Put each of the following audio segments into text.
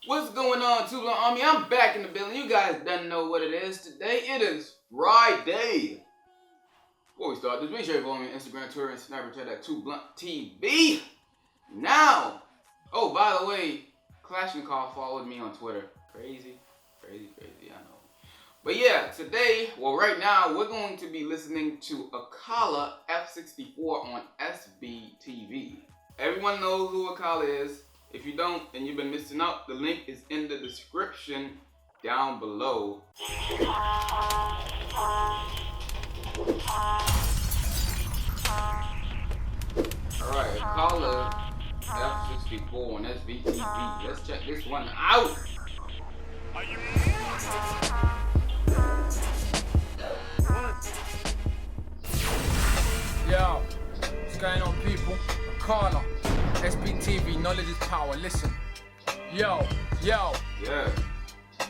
What's going on, Two Blunt Army? I'm back in the building. You guys don't know what it is. Today it is Friday. Before we start this, make sure you follow me on Instagram, Twitter, and Snapchat at 2BluntTV. Now, oh, by the way, Kalashnikov followed me on Twitter. Crazy, I know. But yeah, today, right now, we're going to be listening to Akala F64 on SBTV. Everyone knows who Akala is. If you don't and you've been missing out, the link is in the description down below. Alright, Akala F64 on SBTV. Let's check this one out. Yo, what's going on, people? Akala, SBTV, knowledge is power. Listen. Yo. Yeah.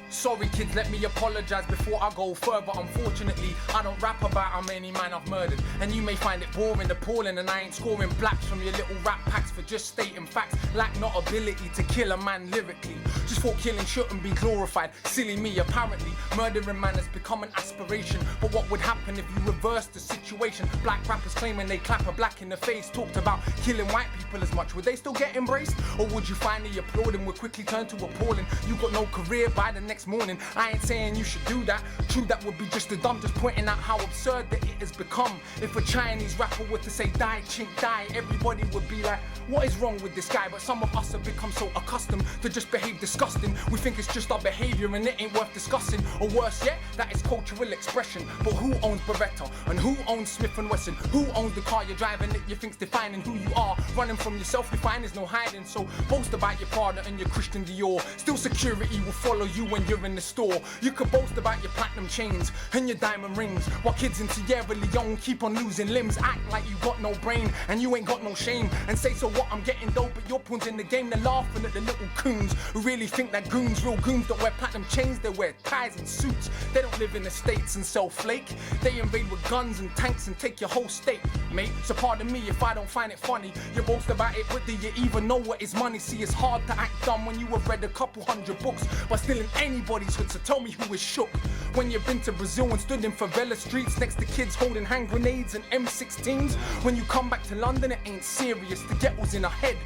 Sorry kids, let me apologize before I go further. Unfortunately, I don't rap about how many man I've murdered, and you may find it boring, appalling, and I ain't scoring blacks from your little rap packs for just stating facts. Lack not ability to kill a man lyrically. Just thought killing shouldn't be glorified. Silly me, apparently murdering man has become an aspiration. But what would happen if you reverse the situation? Black rappers claiming they clap a black in the face talked about killing white people as much. Would they still get embraced? Or would you finally applaud and would quickly turn to appalling? You got no career by the next morning. I ain't saying you should do that. True, that would be just a dumb, just pointing out how absurd that it has become. If a Chinese rapper were to say die, chink, die, everybody would be like, what is wrong with this guy? But some of us have become so accustomed to just behave disgusting. We think it's just our behavior and it ain't worth discussing. Or worse yet, that is cultural expression. But who owns Beretta? And who owns Smith & Wesson? Who owns the car you're driving that you think's defining who you are? Running from yourself, you find there's no hiding. So boast about your Prada and your Christian Dior. Still security will follow you when you're in the store. You could boast about your platinum chains and your diamond rings, while kids in Sierra Leone keep on losing limbs. Act like you got no brain and you ain't got no shame, and say, so what, I'm getting dope, but your pawns in the game. They're laughing at the little coons who really think that goons, real goons, don't wear platinum chains. They wear ties and suits. They don't live in the States and sell flake. They invade with guns and tanks and take your whole state, mate. So pardon me if I don't find it funny. You boast about it, but do you even know what is money? See, it's hard to act dumb when you have read a couple hundred books, but still in anybody's hood. So tell me who is shook when you've been to Brazil and stood in favela streets next to kids holding hand grenades and M16s. When you come back to London, it ain't serious. The ghetto's in our head.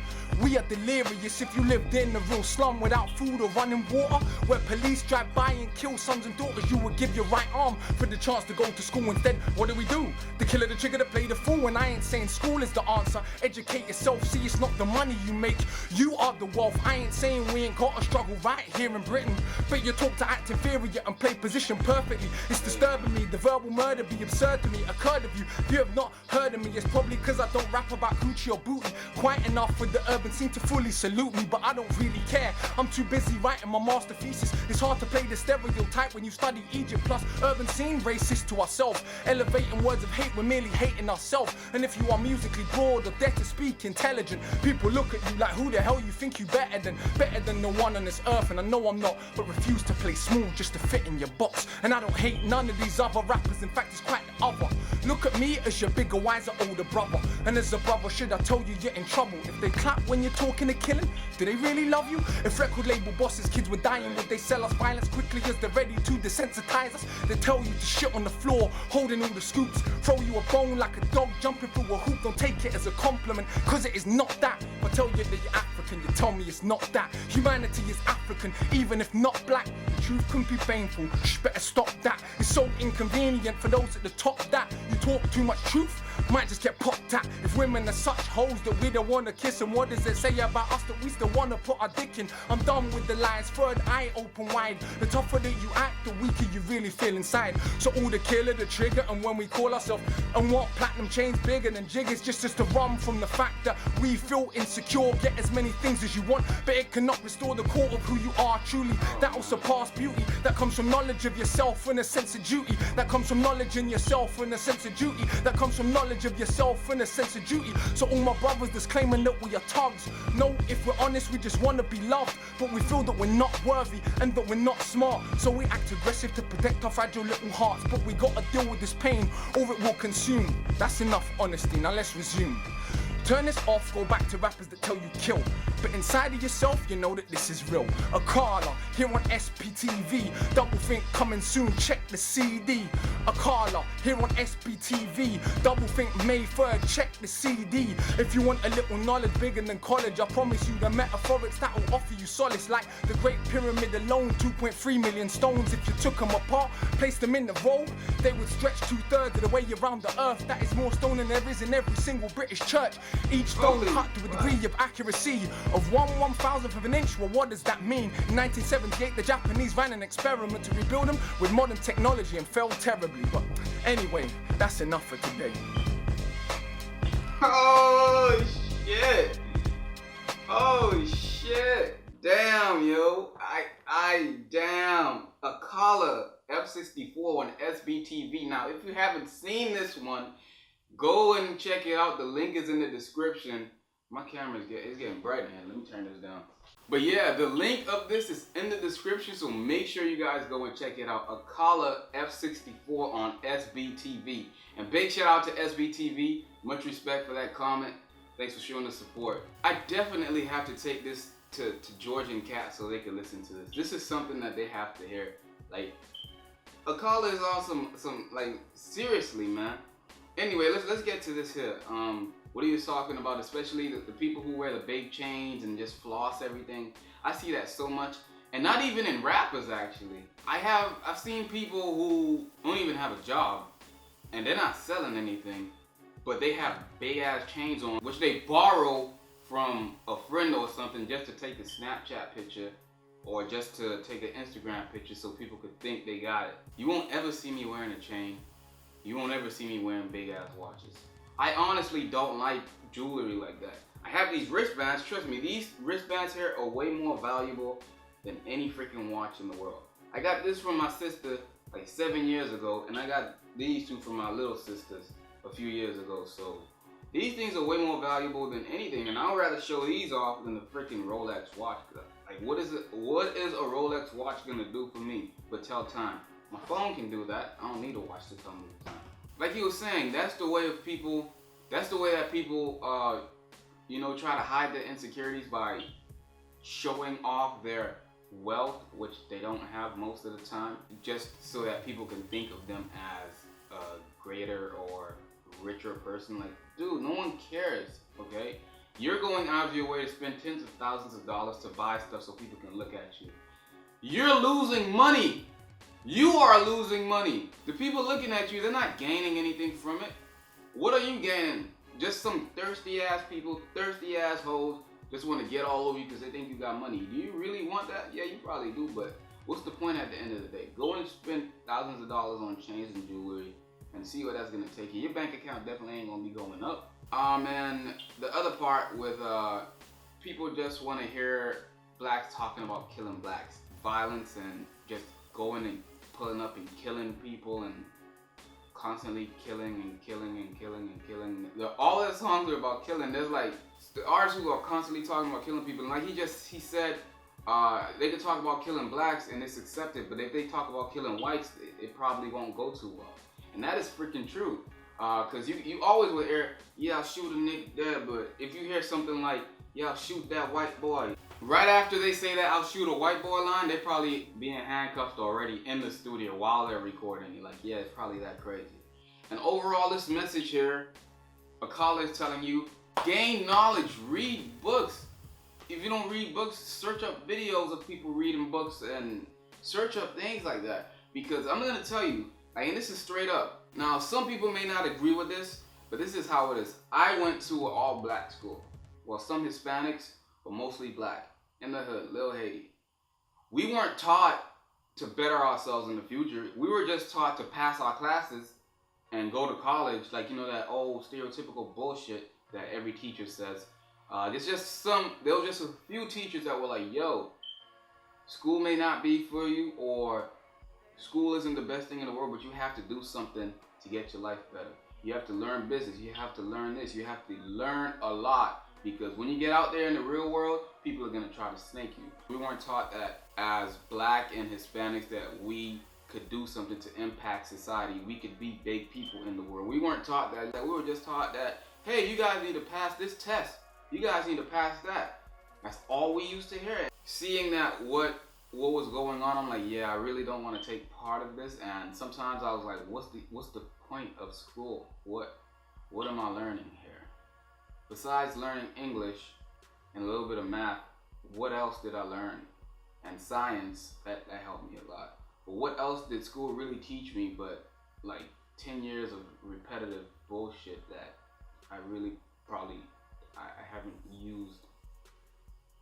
We are delirious. If you lived in a real slum without food or running water, where police drive by and kill sons and daughters, you would give your right arm for the chance to go to school. Instead, what do? The killer, the trigger, to play the fool. And I ain't saying school is the answer. Educate yourself. See, it's not the money you make, you are the wealth. I ain't saying we ain't got a struggle right here in Britain, but you talk to act inferior and play position perfectly. It's disturbing me. The verbal murder be absurd to me. Occurred of you. If you have not heard of me, it's probably because I don't rap about coochie or booty quite enough for the urban scene to fully salute me, but I don't really care. I'm too busy writing my master thesis. It's hard to play the stereotype when you study Egypt. Plus urban scene racist to ourselves, elevating words of hate, we're merely hating ourselves. And if you are musically broad or dare to speak intelligent, people look at you like, who the hell you think you better than no one on this earth? And I know I'm not, but refuse to play small just to fit in your box. And I don't hate none of these other rappers, in fact it's quite the other. Look at me as your bigger, wiser, older brother, and as a brother should I tell you you're in trouble. If they clap when you're talking to killing, do they really love you? If record label bosses kids were dying, would they sell us violence quickly as they're ready to desensitize us? They tell you to shit on the floor, holding all the scoops, throw you a bone like a dog jumping through a hoop. Don't take it as a compliment, cause it is not that. I tell you that you're African, you tell me it's not that. Humanity is African, even if not black. The truth can be painful, shh, better stop that. It's so inconvenient for those at the top that you talk too much truth, might just get popped at. If women are such hoes that we don't wanna kiss, and what does it say about us that we still wanna put our dick in? I'm done with the lies, third eye open wide. The tougher that you act, the weaker you really feel inside. So all the killer, the trigger, and when we call ourselves and want platinum chains bigger than jiggers, just to run from the fact that we feel insecure. Get as many things as you want, but it cannot restore the core of who you are truly. That will surpass beauty. That comes from knowledge of yourself and a sense of duty. That comes from knowledge in yourself and a sense of duty. That comes from knowledge of yourself and a sense of duty. So all my brothers that's claiming that we are thugs, no, if we're honest, we just want to be loved, but we feel that we're not worthy and that we're not smart. So we act aggressive to protect our fragile little hearts, but we gotta deal with this pain or it will consume. That's enough honesty, now let's resume. Turn this off, go back to rappers that tell you kill. But inside of yourself, you know that this is real. Akala, here on SBTV. Double think coming soon, check the CD. Akala, here on SBTV. Double think May 3rd, check the CD. If you want a little knowledge bigger than college, I promise you the metaphorics that will offer you solace. Like the Great Pyramid alone, 2.3 million stones. If you took them apart, placed them in the road, they would stretch 2/3 of the way around the earth. That is more stone than there is in every single British church. Each stone cut to a degree of accuracy of 1/1000th of an inch. Well, what does that mean? In 1978, the Japanese ran an experiment to rebuild them with modern technology and failed terribly. But anyway, that's enough for today. Oh shit! Oh shit! Damn, yo! Damn! Akala F64 on SBTV. Now, if you haven't seen this one, go and check it out. The link is in the description. My camera's getting bright in here. Let me turn this down. But yeah, the link of this is in the description, so make sure you guys go and check it out. Akala F64 on SBTV. And big shout out to SBTV. Much respect for that comment. Thanks for showing the support. I definitely have to take this to George and Kat so they can listen to this. This is something that they have to hear. Like, Akala is on some like, seriously, man. Anyway, let's get to this here. What are you talking about? Especially the people who wear the big chains and just floss everything. I see that so much, and not even in rappers actually. I've seen people who don't even have a job, and they're not selling anything, but they have big ass chains on, which they borrow from a friend or something just to take a Snapchat picture or just to take an Instagram picture so people could think they got it. You won't ever see me wearing a chain. You won't ever see me wearing big ass watches. I honestly don't like jewelry like that. I have these wristbands, trust me, these wristbands here are way more valuable than any freaking watch in the world. I got this from my sister like 7 years ago, and I got these two from my little sisters a few years ago. So these things are way more valuable than anything, and I would rather show these off than the freaking Rolex watch. Like, what is a Rolex watch gonna do for me but tell time? My phone can do that. I don't need a watch to tell me the time. Like he was saying, that's the way that people, you know, try to hide their insecurities by showing off their wealth, which they don't have most of the time, just so that people can think of them as a greater or richer person. Like, dude, no one cares, okay? You're going out of your way to spend tens of thousands of dollars to buy stuff so people can look at you. You're losing money. You are losing money. The people looking at you, they're not gaining anything from it. What are you gaining? Just some thirsty ass people, thirsty ass hoes, just want to get all over you because they think you got money. Do you really want that? Yeah, you probably do, but what's the point at the end of the day? Go and spend thousands of dollars on chains and jewelry and see what that's gonna take you. Your bank account definitely ain't gonna be going up. And the other part with people just want to hear blacks talking about killing blacks. Violence and just going and pulling up and killing people and constantly killing and killing and killing and killing. All their songs are about killing. There's like the artists who are constantly talking about killing people. And like he said, they can talk about killing blacks and it's accepted, but if they talk about killing whites, it probably won't go too well. And that is freaking true. Cause you always will hear, yeah, I'll shoot a nigga dead, but if you hear something like, yeah, I'll shoot that white boy, right after they say that I'll shoot a white boy line, they're probably being handcuffed already in the studio while they're recording. You're like, yeah, it's probably that crazy. And overall, this message here, Akala is telling you, gain knowledge, read books. If you don't read books, search up videos of people reading books and search up things like that. Because I'm gonna tell you, like, and this is straight up. Now, some people may not agree with this, but this is how it is. I went to an all-black school. Well, some Hispanics, but mostly black. In the hood, Lil Haiti. We weren't taught to better ourselves in the future. We were just taught to pass our classes and go to college, like, you know, that old stereotypical bullshit that every teacher says. There was just a few teachers that were like, yo, school may not be for you, or school isn't the best thing in the world, but you have to do something to get your life better. You have to learn business, you have to learn this, you have to learn a lot, because when you get out there in the real world, people are gonna try to snake you. We weren't taught that as black and Hispanics that we could do something to impact society. We could be big people in the world. We weren't taught that. We were just taught that hey, you guys need to pass this test. You guys need to pass that. That's all we used to hear. Seeing that what was going on, I'm like, yeah, I really don't want to take part of this. And sometimes I was like, what's the point of school? What am I learning here? Besides learning English and a little bit of math, what else did I learn? And science, that helped me a lot. But what else did school really teach me but like 10 years of repetitive bullshit that I really probably I haven't used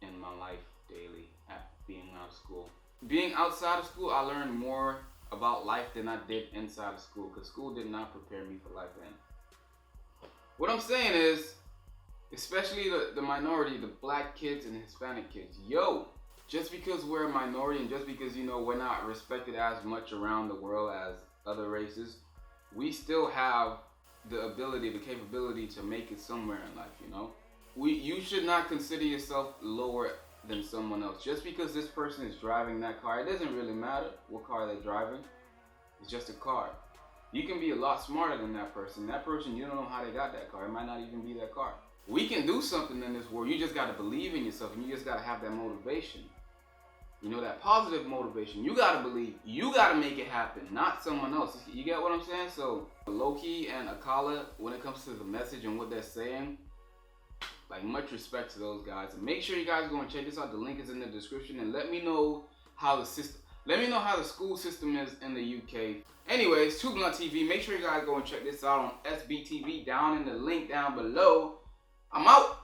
in my life daily at being out of school. Being outside of school, I learned more about life than I did inside of school, because school did not prepare me for life then. What I'm saying is, especially the minority, the black kids and Hispanic kids, yo, just because we're a minority and just because, you know, we're not respected as much around the world as other races, we still have the ability, the capability to make it somewhere in life, you know? You should not consider yourself lower than someone else. Just because this person is driving that car, it doesn't really matter what car they're driving. It's just a car. You can be a lot smarter than that person. That person, you don't know how they got that car. It might not even be that car. We can do something in this world. You just got to believe in yourself, and you just got to have that motivation. You know, that positive motivation. You got to believe. You got to make it happen, not someone else. You get what I'm saying? So, Loki and Akala, when it comes to the message and what they're saying, like, much respect to those guys. And make sure you guys go and check this out. The link is in the description. And let me know how the school system is in the UK. Anyways, 2 Blunt TV. Make sure you guys go and check this out on SBTV down in the link down below. I'm out.